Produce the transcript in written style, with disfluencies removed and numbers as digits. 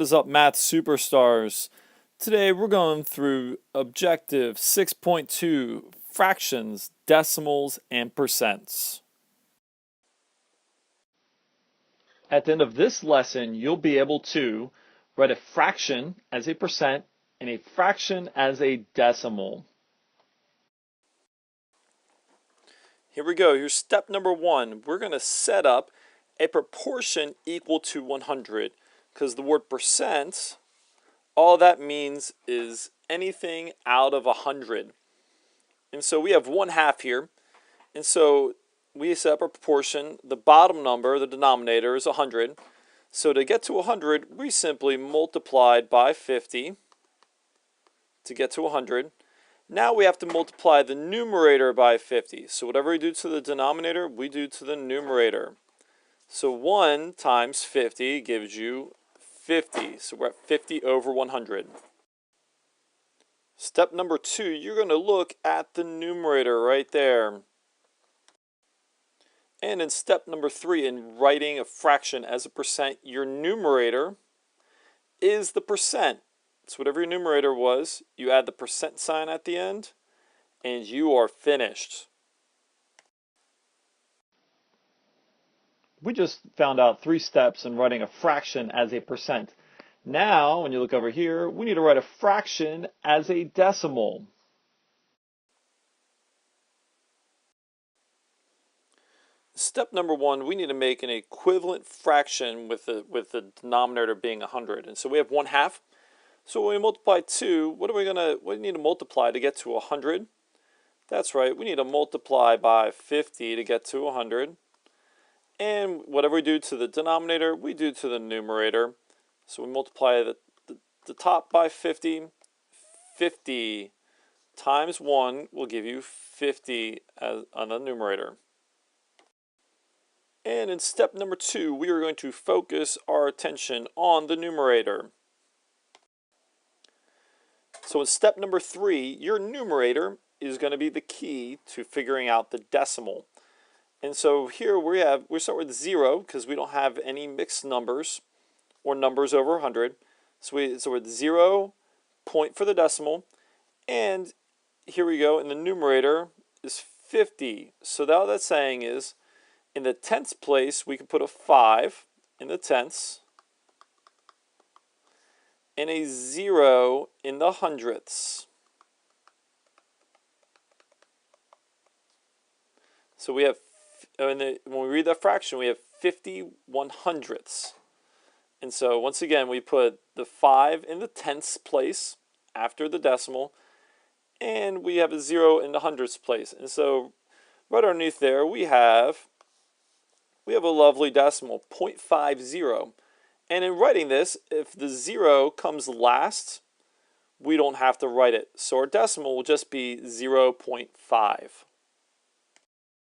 What is up, math superstars? Today we're going through objective 6.2, fractions, decimals, and percents. At the end of this lesson, you'll be able to write a fraction as a percent and a fraction as a decimal. Here we go. Here's step number one. We're going to set up a proportion equal to 100 because the word percent, all that means is anything out of 100. And so we have 1/2 here. And so we set up a proportion. The bottom number, the denominator, is 100. So to get to 100, we simply multiplied by 50 to get to 100. Now we have to multiply the numerator by 50. So whatever we do to the denominator, we do to the numerator. So 1 times 50 gives you 50. So we're at 50 over 100. Step number 2, you're going to look at the numerator right there. And in step number 3, in writing a fraction as a percent, your numerator is the percent. So whatever your numerator was, you add the percent sign at the end, and you are finished. We just found out 3 steps in writing a fraction as a percent. Now, when you look over here, we need to write a fraction as a decimal. Step number 1, we need to make an equivalent fraction with the denominator being 100. And so we have 1/2. So when we multiply 2, what do we need to multiply to get to 100? That's right, we need to multiply by 50 to get to 100. And whatever we do to the denominator, we do to the numerator. So we multiply the top by 50. 50 times 1 will give you 50 on the numerator. And in step number 2, we are going to focus our attention on the numerator. So in step number 3, your numerator is going to be the key to figuring out the decimal. And so here we start with 0 because we don't have any mixed numbers or numbers over 100. So with 0 point for the decimal. And here we go, and the numerator is 50. So now what that's saying is, in the tenths place, we can put a 5 in the tenths and a 0 in the hundredths. So we have, when we read that fraction, we have 50 100ths. And so once again, we put the 5 in the tenths place after the decimal, and we have a 0 in the hundredths place. And so right underneath there, we have a lovely decimal, 0.50. And in writing this, if the 0 comes last, we don't have to write it. So our decimal will just be 0.5.